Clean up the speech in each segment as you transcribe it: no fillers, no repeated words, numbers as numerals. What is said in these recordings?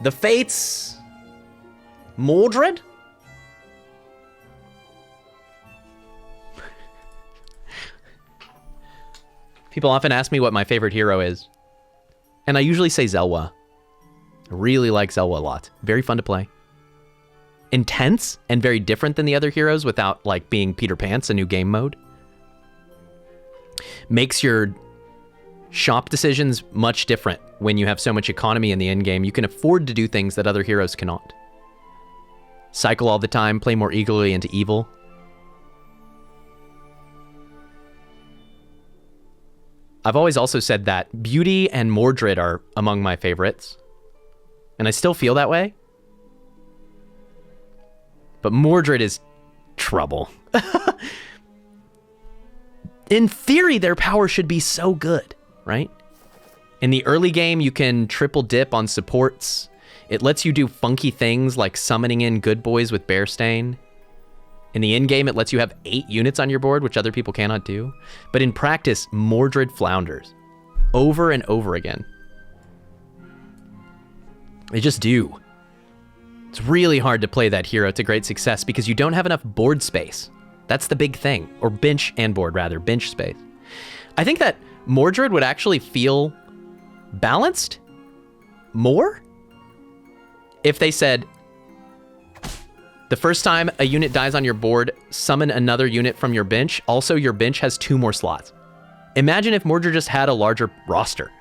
The Fates. Mordred? People often ask me what my favorite hero is. And I usually say Zelwa. I really like Zelwa a lot. Very fun to play. Intense and very different than the other heroes without like being Peter Pants, a new game mode. Makes your shop decisions much different when you have so much economy in the end game. You can afford to do things that other heroes cannot. Cycle all the time, play more eagerly into evil. I've always also said that Beauty and Mordred are among my favorites. And I still feel that way. But Mordred is trouble. In theory, their power should be so good, right? In the early game, you can triple dip on supports. It lets you do funky things like summoning in good boys with Bear Stain. In the end game, it lets you have 8 units on your board, which other people cannot do. But in practice, Mordred flounders over and over again. They just do. It's really hard to play that hero to great success because you don't have enough board space. That's the big thing. Or bench and board, rather. Bench space. I think that Mordred would actually feel balanced more if they said, the first time a unit dies on your board, summon another unit from your bench. Also, your bench has 2 more slots. Imagine if Mordred just had a larger roster.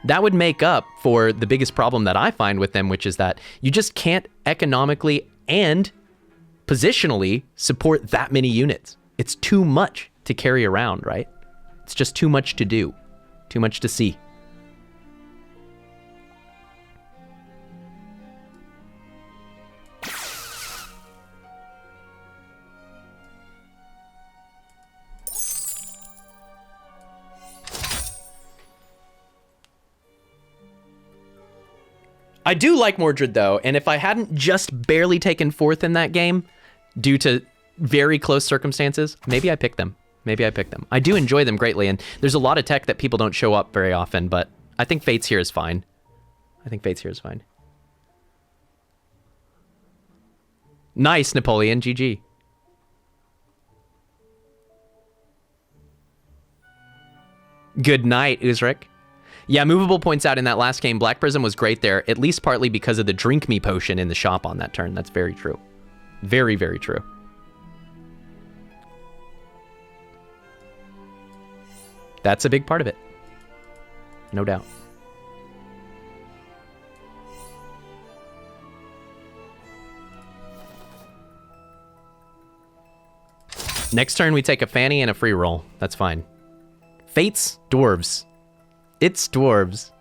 That would make up for the biggest problem that I find with them, which is that you just can't economically and positionally support that many units. It's too much to carry around, right? It's just too much to do, too much to see. I do like Mordred, though, and if I hadn't just barely taken 4th in that game, due to very close circumstances, maybe I picked them. Maybe I picked them. I do enjoy them greatly, and there's a lot of tech that people don't show up very often, but I think Fates here is fine. I think Fates here is fine. Nice, Napoleon. GG. Good night, Uzrik. Yeah, Movable points out in that last game, Black Prism was great there, at least partly because of the Drink Me potion in the shop on that turn. That's very true. Very, very true. That's a big part of it. No doubt. Next turn, we take a Fanny and a free roll. That's fine. Fates, dwarves. It's dwarves.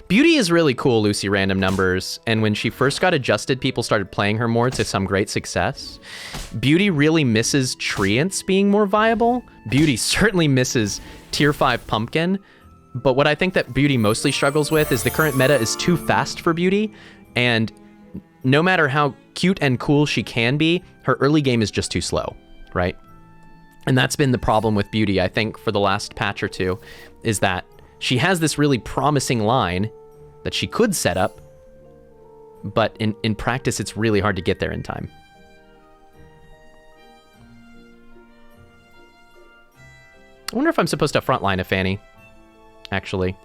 Beauty is really cool, Lucy Random Numbers, and when she first got adjusted, people started playing her more to some great success. Beauty really misses Treants being more viable. Beauty certainly misses Tier 5 Pumpkin, but what I think that Beauty mostly struggles with is the current meta is too fast for Beauty, and no matter how cute and cool she can be, her early game is just too slow, right? And that's been the problem with Beauty, I think, for the last patch or two, is that she has this really promising line that she could set up, but in practice, it's really hard to get there in time. I wonder if I'm supposed to frontline a Fanny, actually.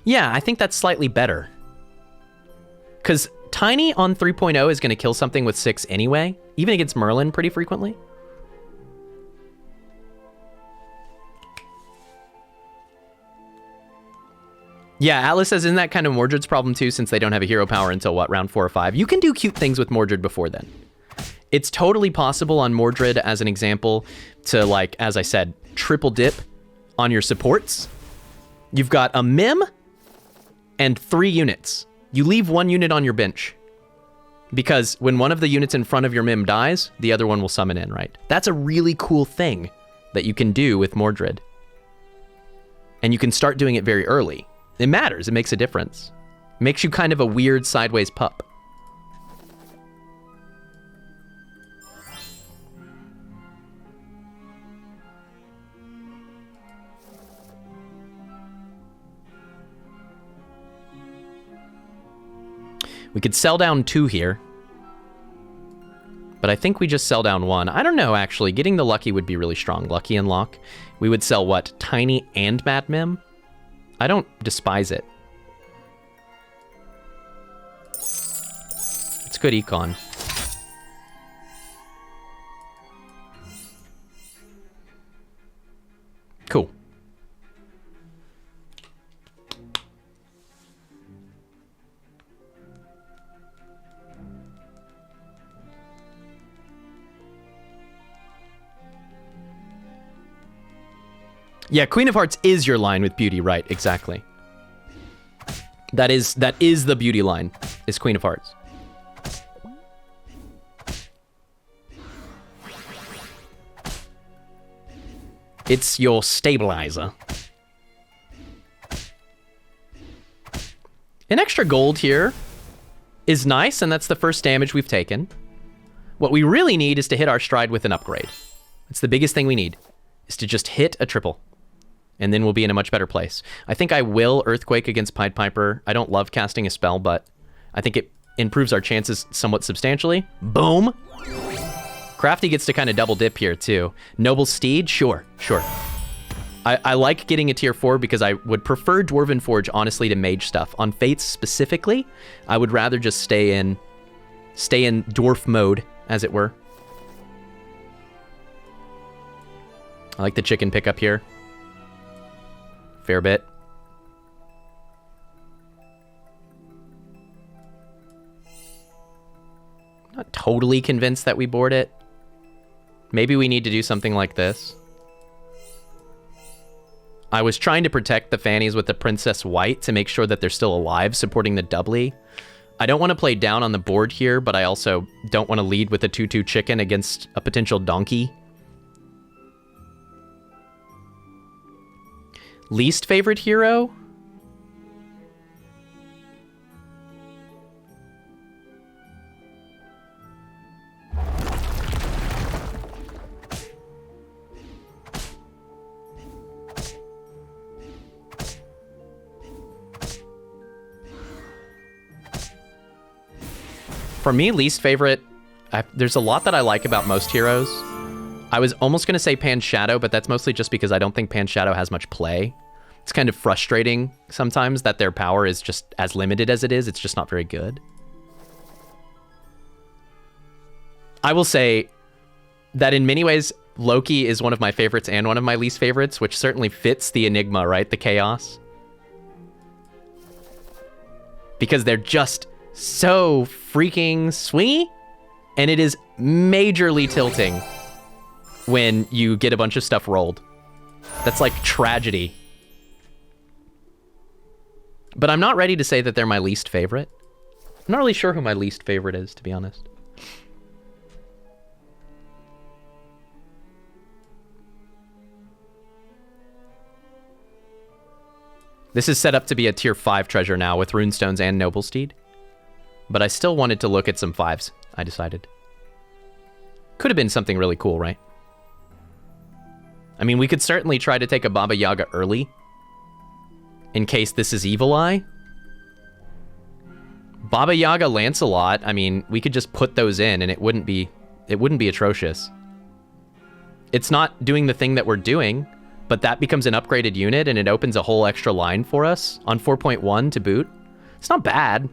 Yeah, I think that's slightly better. Because Tiny on 3.0 is going to kill something with 6 anyway, even against Merlin pretty frequently. Yeah, Atlas says, isn't that kind of Mordred's problem too, since they don't have a hero power until, what, round 4 or 5? You can do cute things with Mordred before then. It's totally possible on Mordred, as an example, to, like, as I said, triple dip on your supports. You've got a Mim and 3 units. You leave 1 unit on your bench. Because when one of the units in front of your Mim dies, the other one will summon in, right? That's a really cool thing that you can do with Mordred. And you can start doing it very early. It matters. It makes a difference. It makes you kind of a weird sideways pup. We could sell down 2 here. But I think we just sell down 1. I don't know, actually. Getting the Lucky would be really strong. Lucky and Lock. We would sell what? Tiny and Mad Mim? I don't despise it. It's good econ. Cool. Yeah, Queen of Hearts is your line with beauty, right? Exactly. That is the beauty line, is Queen of Hearts. It's your stabilizer. An extra gold here is nice, and that's the first damage we've taken. What we really need is to hit our stride with an upgrade. It's the biggest thing we need, is to just hit a triple. And then we'll be in a much better place. I think I will Earthquake against Pied Piper. I don't love casting a spell, but I think it improves our chances somewhat substantially. Boom! Crafty gets to kind of double dip here, too. Noble Steed? Sure. I like getting a tier 4 because I would prefer Dwarven Forge, honestly, to mage stuff. On Fates specifically, I would rather just stay in dwarf mode, as it were. I like the chicken pickup here. Fair bit. Not totally convinced that we board it. Maybe we need to do something like this. I was trying to protect the fannies with the Princess White to make sure that they're still alive, supporting the doubly. I don't want to play down on the board here, but I also don't want to lead with a 2/2 chicken against a potential donkey. Least favorite hero? For me, least favorite, there's a lot that I like about most heroes. I was almost going to say Pan Shadow, but that's mostly just because I don't think Pan Shadow has much play. It's kind of frustrating sometimes that their power is just as limited as it is. It's just not very good. I will say that in many ways, Loki is one of my favorites and one of my least favorites, which certainly fits the enigma, right? The chaos. Because they're just so freaking swingy, and it is majorly tilting when you get a bunch of stuff rolled. That's like tragedy. But I'm not ready to say that they're my least favorite. I'm not really sure who my least favorite is, to be honest. This is set up to be a tier 5 treasure now with Runestones and Noble Steed. But I still wanted to look at some 5s, I decided. Could have been something really cool, right? I mean, we could certainly try to take a Baba Yaga early, in case this is Evil Eye. Baba Yaga Lancelot, I mean, we could just put those in and it wouldn't be atrocious. It's not doing the thing that we're doing, but that becomes an upgraded unit and it opens a whole extra line for us on 4.1 to boot. It's not bad.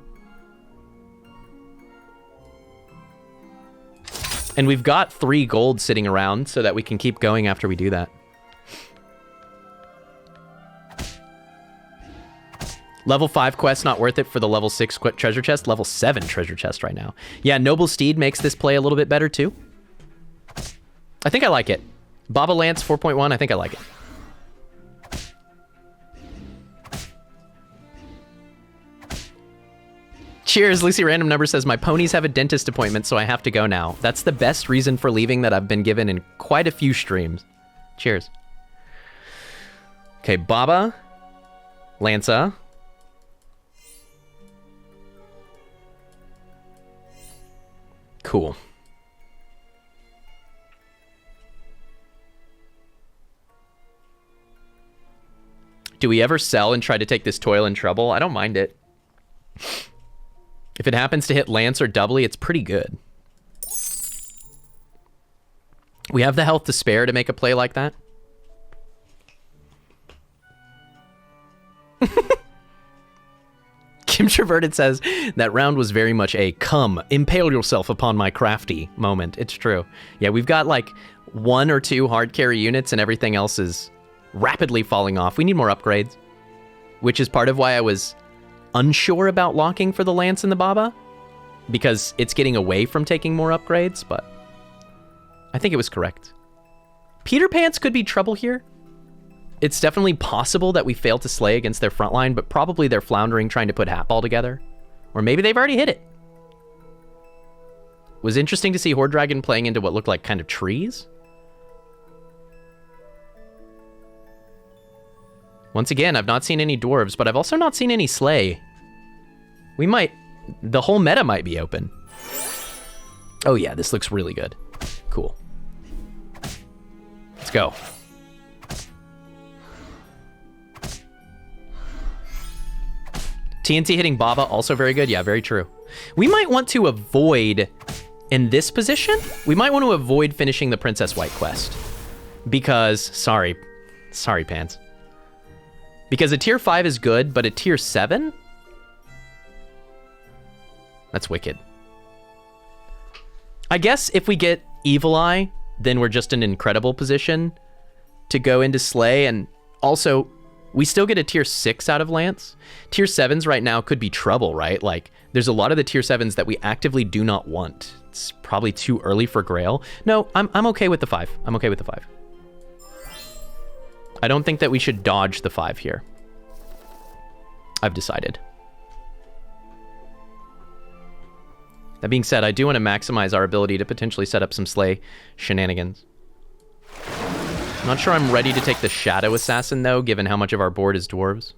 And we've got 3 gold sitting around so that we can keep going after we do that. Level 5 quest not worth it for the level 6 treasure chest. Level 7 treasure chest right now. Yeah, Noble Steed makes this play a little bit better too. I think I like it. Baba Lance 4.1, I think I like it. Cheers, Lucy Random Number says, my ponies have a dentist appointment, so I have to go now. That's the best reason for leaving that I've been given in quite a few streams. Cheers. Okay, Baba, Lanza, Cool. Do we ever sell and try to take this toil and trouble? I don't mind it. If it happens to hit Lance or doubly, it's pretty good. We have the health to spare to make a play like that. Kim Traverted says, that round was very much a come, impale yourself upon my crafty moment. It's true. Yeah, we've got like 1 or 2 hard carry units and everything else is rapidly falling off. We need more upgrades, which is part of why I was unsure about locking for the Lance and the Baba, because it's getting away from taking more upgrades, but I think it was correct. Peter Pants could be trouble here. It's definitely possible that we fail to slay against their front line, but probably they're floundering trying to put Hatball together. Or maybe they've already hit it. It was interesting to see Horde Dragon playing into what looked like kind of trees. Once again, I've not seen any dwarves, but I've also not seen any slay. We might... The whole meta might be open. Oh yeah, this looks really good. Cool. Let's go. TNT hitting Baba, also very good. Yeah, very true. We might want to avoid, in this position, we might want to avoid finishing the Princess White quest. Because, sorry Pants. Because a tier 5 is good, but a tier 7? That's wicked. I guess if we get Evil Eye, then we're just in an incredible position to go into Slay, and also... we still get a tier 6 out of Lance. Tier 7s right now could be trouble, right? Like, there's a lot of the tier 7s that we actively do not want. It's probably too early for Grail. No, I'm okay with the 5. I'm okay with the 5. I don't think that we should dodge the 5 here. I've decided. That being said, I do want to maximize our ability to potentially set up some Slay shenanigans. I'm not sure I'm ready to take the Shadow Assassin, though, given how much of our board is dwarves.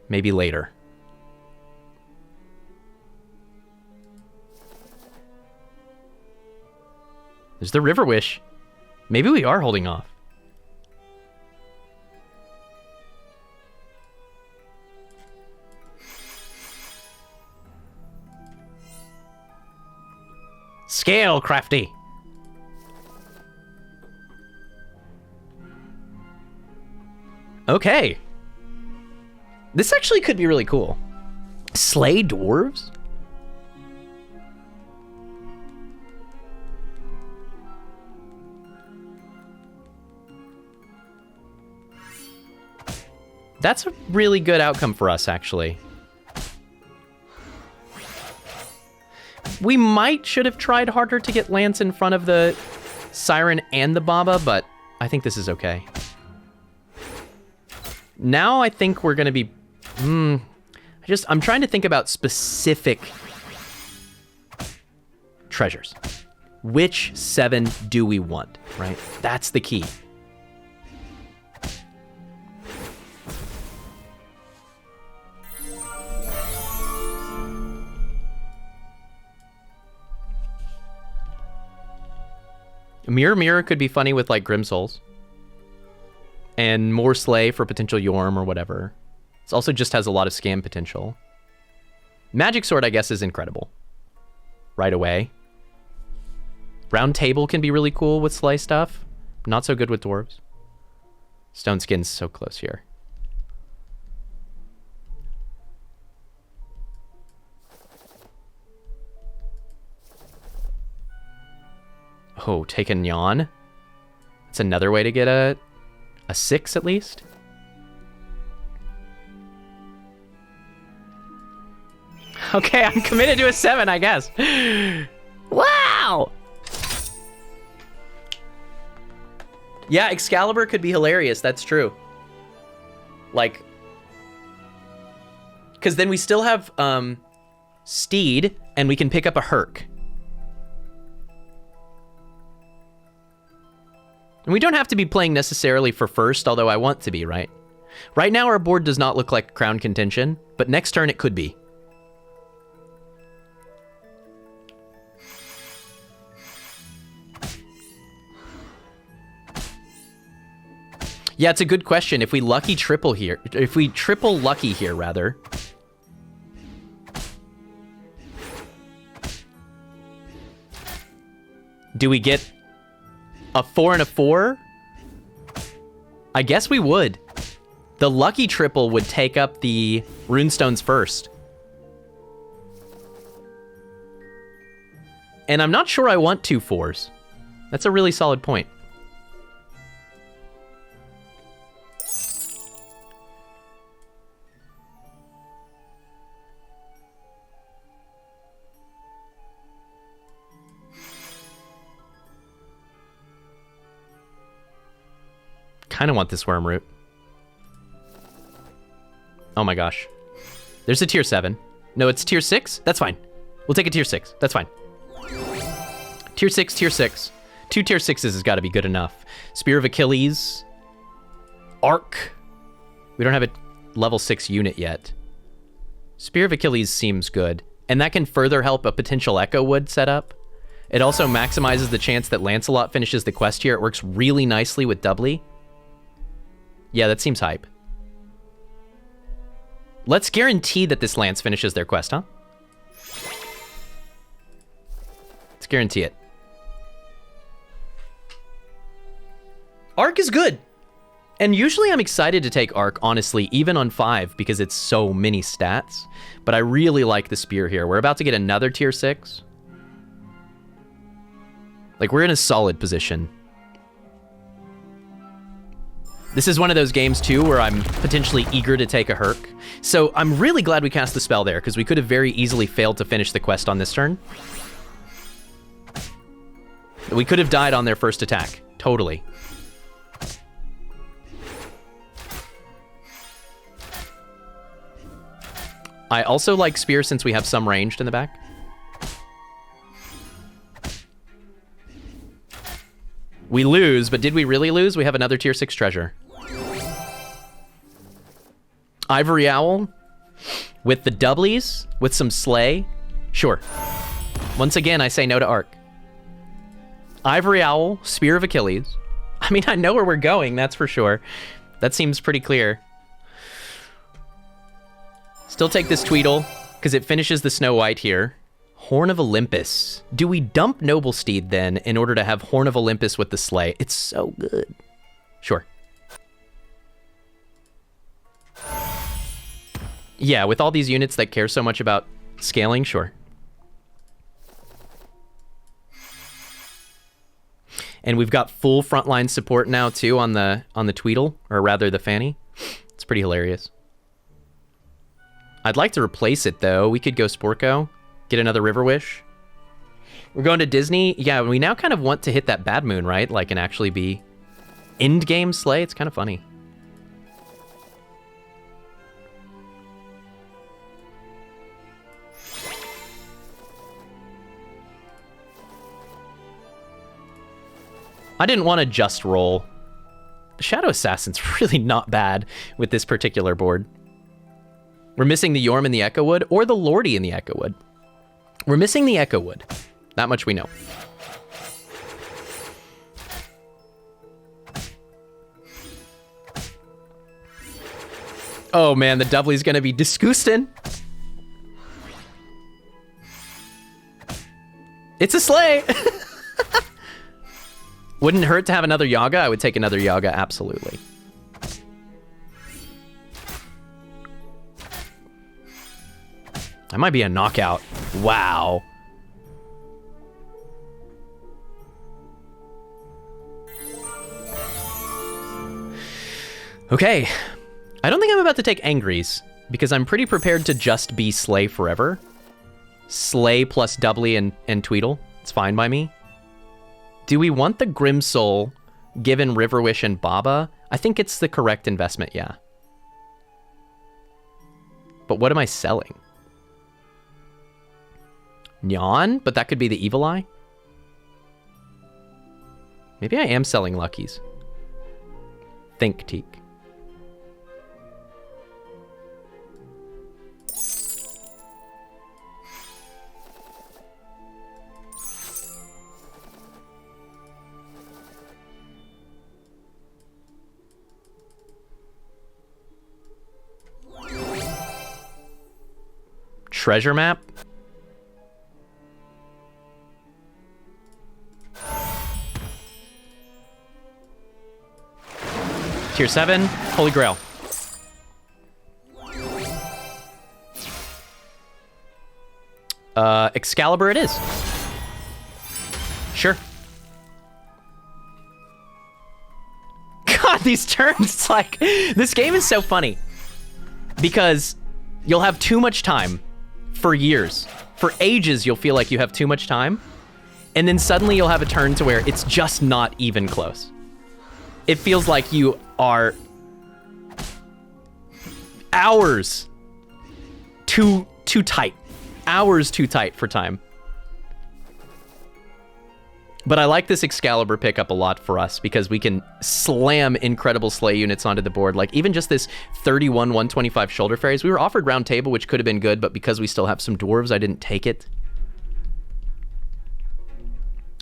Maybe later. There's the River Wish. Maybe we are holding off. Scale, Crafty! Okay. This actually could be really cool. Slay dwarves? That's a really good outcome for us, actually. We should have tried harder to get Lance in front of the Siren and the Baba, but I think this is okay. Now I think we're gonna be... I'm trying to think about specific treasures. Which 7 do we want, right? That's the key. Mirror could be funny with like Grim Souls. And more Slay for potential Yorm or whatever. It also just has a lot of scam potential. Magic Sword, I guess, is incredible. Right away. Round Table can be really cool with Slay stuff. Not so good with dwarves. Stone Skin's so close here. Oh, take a Nyan. It's another way to get a 6 at least. Okay, I'm committed to a 7, I guess. Wow! Yeah, Excalibur could be hilarious. That's true. Like, because then we still have Steed, and we can pick up a Herc. And we don't have to be playing necessarily for first, although I want to be, right? Right now, our board does not look like crown contention, but next turn it could be. Yeah, it's a good question. If we triple lucky here, rather. Do we get a 4 and a 4? I guess we would. The lucky triple would take up the runestones first. And I'm not sure I want 2 4s. That's a really solid point. Kind of want this worm root. Oh my gosh. There's a tier 7. No, it's tier 6? That's fine. We'll take a tier 6. That's fine. Tier 6, tier 6. 2 tier 6s has got to be good enough. Spear of Achilles. Arc. We don't have a level 6 unit yet. Spear of Achilles seems good. And that can further help a potential Echo Wood setup. It also maximizes the chance that Lancelot finishes the quest here. It works really nicely with doubly. Yeah, that seems hype. Let's guarantee that this Lance finishes their quest, huh? Let's guarantee it. Arc is good. And usually I'm excited to take Arc, honestly, even on 5, because it's so many stats. But I really like the Spear here. We're about to get another tier 6. Like, we're in a solid position. This is one of those games, too, where I'm potentially eager to take a Herc. So I'm really glad we cast the spell there, because we could have very easily failed to finish the quest on this turn. We could have died on their first attack. Totally. I also like Spear since we have some ranged in the back. We lose, but did we really lose? We have another tier 6 treasure. Ivory Owl with the doublies, with some Slay. Sure. Once again, I say no to Arc. Ivory Owl, Spear of Achilles. I mean, I know where we're going, that's for sure. That seems pretty clear. Still take this Tweedle, because it finishes the Snow White here. Horn of Olympus. Do we dump Noble Steed then in order to have Horn of Olympus with the Slay? It's so good. Sure. Yeah, with all these units that care so much about scaling, sure. And we've got full frontline support now too on the Tweedle, or rather the Fanny. It's pretty hilarious. I'd like to replace it though. We could go Sporko. Get another River Wish. We're going to Disney. Yeah, we now kind of want to hit that Bad Moon, right? Like, and actually be Endgame Slay. It's kind of funny. I didn't want to just roll. The Shadow Assassin's really not bad with this particular board. We're missing the Yorm in the Echo Wood, or the Lordy in the Echo Wood. We're missing the Echo Wood. That much we know. Oh man, the doubly's gonna be disgusting. It's a Slay! Wouldn't hurt to have another Yaga. I would take another Yaga, absolutely. That might be a knockout. Wow. Okay. I don't think I'm about to take Angries, because I'm pretty prepared to just be Slay forever. Slay plus doubly and Tweedle. It's fine by me. Do we want the Grimsoul given Riverwish and Baba? I think it's the correct investment, yeah. But what am I selling? Nyan? But that could be the Evil Eye? Maybe I am selling Luckies. Think Teak. treasure map. Tier 7, Holy Grail. Excalibur it is. Sure. God, these turns, it's like, this game is so funny. Because you'll have too much time for years. For ages, you'll feel like you have too much time. And then suddenly you'll have a turn to where it's just not even close. It feels like you are hours too tight. Hours too tight for time. But I like this Excalibur pickup a lot for us because we can slam incredible slay units onto the board. Like even just this 31 125 shoulder fairies. We were offered round table, which could have been good, but because we still have some dwarves, I didn't take it.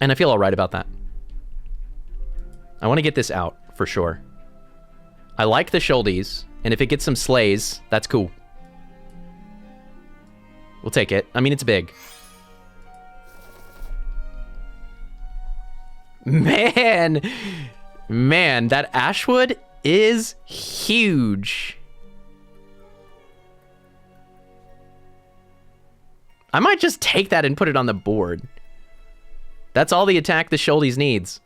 And I feel all right about that. I want to get this out for sure. I like the shouldies, and if it gets some slays, that's cool. We'll take it. I mean, it's big. Man, that Ashwood is huge. I might just take that and put it on the board. That's all the attack the shouldies needs.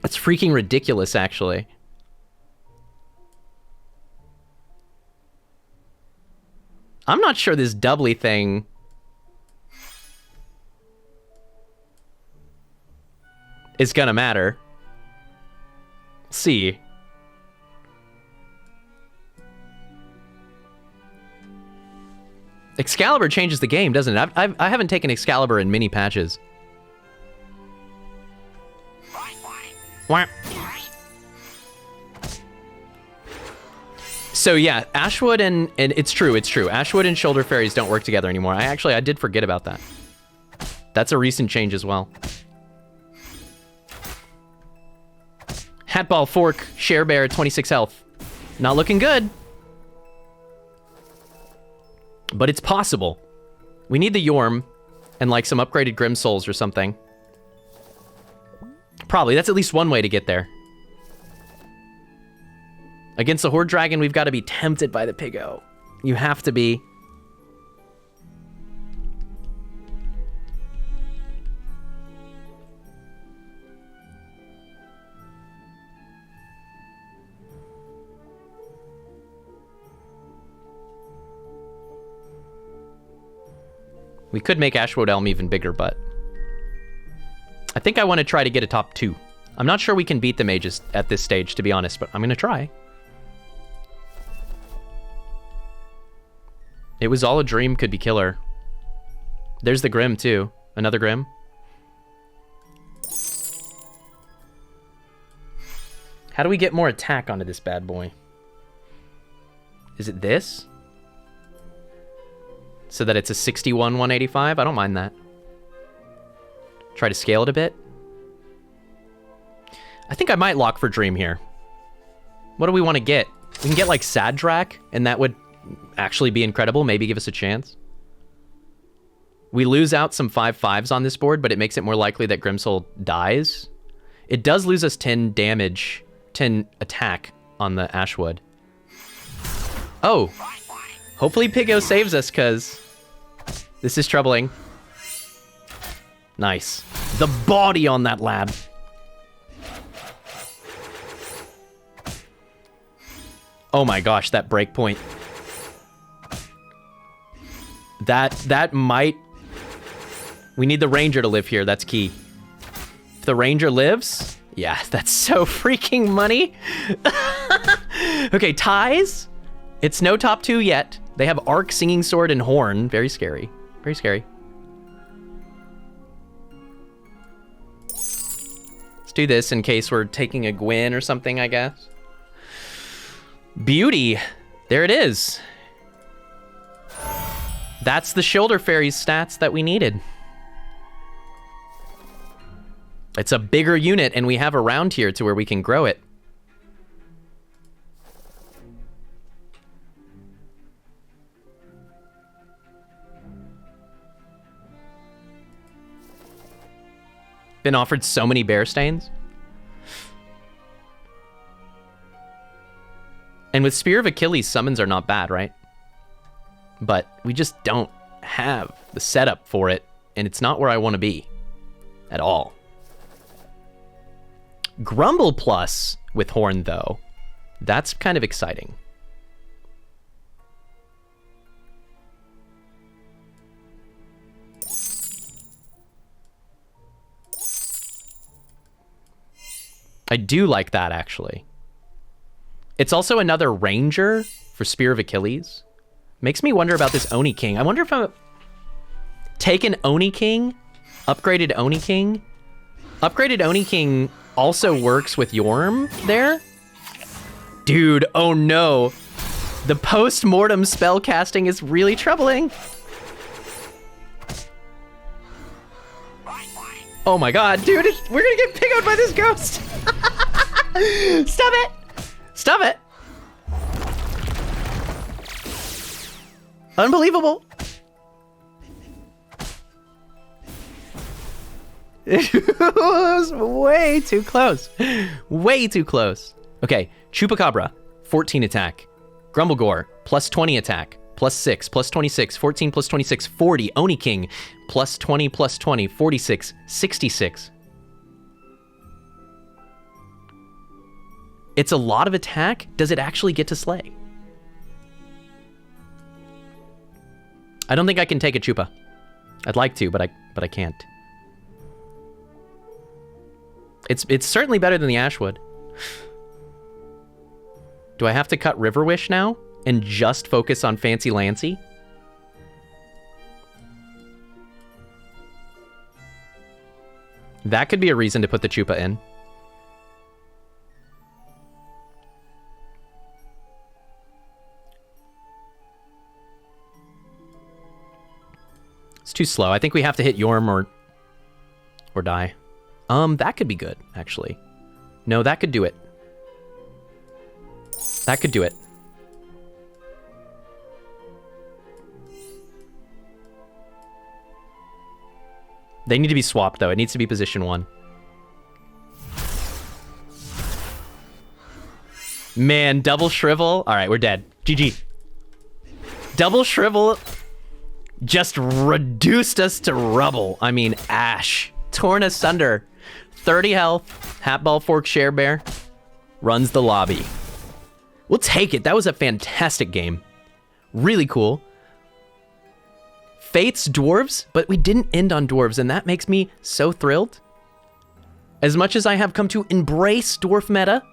That's freaking ridiculous, actually. I'm not sure this doubly thing is gonna matter. See. Excalibur changes the game, doesn't it? I haven't taken Excalibur in many patches. So yeah, Ashwood and it's true. Ashwood and Shoulder Fairies don't work together anymore. I did forget about that. That's a recent change as well. Hatball, Fork, Share Bear, 26 health. Not looking good. But it's possible. We need the Yorm and like some upgraded Grim Souls or something. Probably. That's at least one way to get there. Against the Horde Dragon, we've got to be tempted by the Piggo. You have to be. We could make Ashwood Elm even bigger, but I think I want to try to get a top 2. I'm not sure we can beat the mages at this stage, to be honest, but I'm going to try. It was all a dream could be killer. There's the Grim, too. Another Grim. How do we get more attack onto this bad boy? Is it this? So that it's a 61 185? I don't mind that. Try to scale it a bit. I think I might lock for Dream here. What do we want to get? We can get like Sadrak, and that would actually be incredible. Maybe give us a chance. We lose out some 5/5s on this board, but it makes it more likely that Grimsoul dies. It does lose us 10 damage, 10 attack on the Ashwood. Oh. Hopefully Piggo saves us, because this is troubling. Nice. The body on that lad. Oh my gosh, that breakpoint. That might... We need the Ranger to live here, that's key. If the Ranger lives... Yeah, that's so freaking money. Okay, ties. It's no top 2 yet. They have Arc, Singing Sword, and Horn. Very scary. Very scary. Let's do this in case we're taking a Gwyn or something, I guess. Beauty. There it is. That's the Shoulder Fairies stats that we needed. It's a bigger unit, and we have a round here to where we can grow it. Been offered so many bear stains. And with Spear of Achilles, summons are not bad, right? But we just don't have the setup for it, and it's not where I want to be at all. Grumble Plus with Horn, though, that's kind of exciting. I do like that, actually. It's also another Ranger for Spear of Achilles. Makes me wonder about this Oni King. I wonder if I'm taking Oni King, upgraded Oni King. Upgraded Oni King also works with Yorm there. Dude, oh no. The post-mortem spell casting is really troubling. Oh my god, dude, we're gonna get pig-oed by this ghost. Stop it. Stop it. Unbelievable. It was way too close. Way too close. Okay, Chupacabra, 14 attack. Grumblegore, plus 20 attack. Plus 6, plus 26, 14 plus 26, 40. Oni King, plus 20, plus 20, 46, 66. It's a lot of attack. Does it actually get to slay? I don't think I can take a Chupa. I'd like to, but I can't. It's certainly better than the Ashwood. Do I have to cut River Wish now and just focus on Fancy Lancy? That could be a reason to put the Chupa in. It's too slow. I think we have to hit Yorm or die. That could be good, actually. No, that could do it. That could do it. They need to be swapped, though. It needs to be position 1. Man, double shrivel. All right, we're dead. GG. Double shrivel just reduced us to rubble. I mean, ash. Torn asunder. 30 health. Hatball Fork Share Bear. Runs the lobby. We'll take it. That was a fantastic game. Really cool. Fates, dwarves, but we didn't end on dwarves, and that makes me so thrilled. As much as I have come to embrace dwarf meta,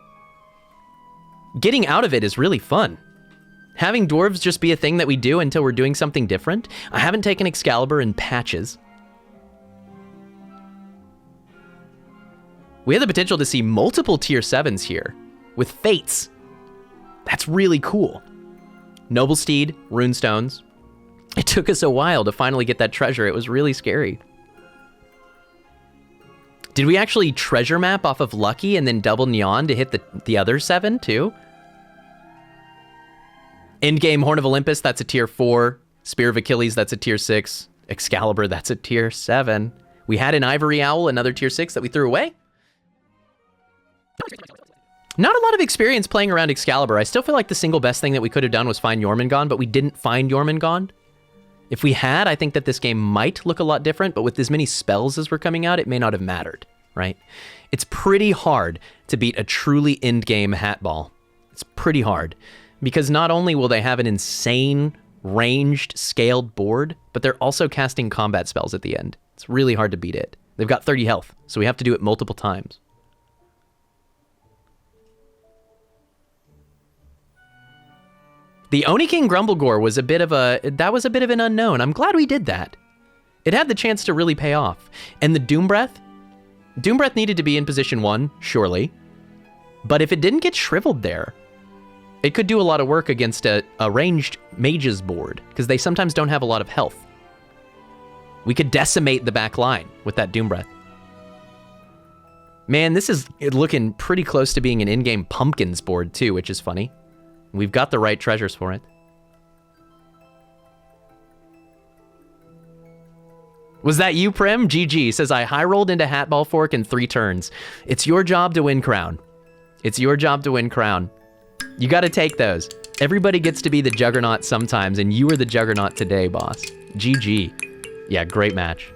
getting out of it is really fun. Having dwarves just be a thing that we do until we're doing something different. I haven't taken Excalibur in patches. We have the potential to see multiple tier 7s here with Fates. That's really cool. Noble Steed, Runestones. It took us a while to finally get that treasure. It was really scary. Did we actually treasure map off of Lucky and then double Neon to hit the other 7 too? Endgame Horn of Olympus, that's a tier 4. Spear of Achilles, that's a tier 6. Excalibur, that's a tier 7. We had an Ivory Owl, another tier 6 that we threw away. Not a lot of experience playing around Excalibur. I still feel like the single best thing that we could have done was find Jormungand, but we didn't find Jormungand. If we had, I think that this game might look a lot different, but with as many spells as were coming out, it may not have mattered, right? It's pretty hard to beat a truly endgame Hatball. It's pretty hard, because not only will they have an insane ranged scaled board, but they're also casting combat spells at the end. It's really hard to beat it. They've got 30 health, so we have to do it multiple times. The Oni King Grumblegore was a bit of an unknown. I'm glad we did that. It had the chance to really pay off. And the Doom Breath needed to be in position 1, surely. But if it didn't get shriveled there, it could do a lot of work against a ranged mages board, because they sometimes don't have a lot of health. We could decimate the back line with that Doom Breath. Man, this is looking pretty close to being an in-game pumpkins board too, which is funny. We've got the right treasures for it. Was that you, Prim? GG says, I high rolled into Hatball Fork in 3 turns. It's your job to win crown. It's your job to win crown. You got to take those. Everybody gets to be the Juggernaut sometimes, and you were the Juggernaut today, boss. GG. Yeah, great match.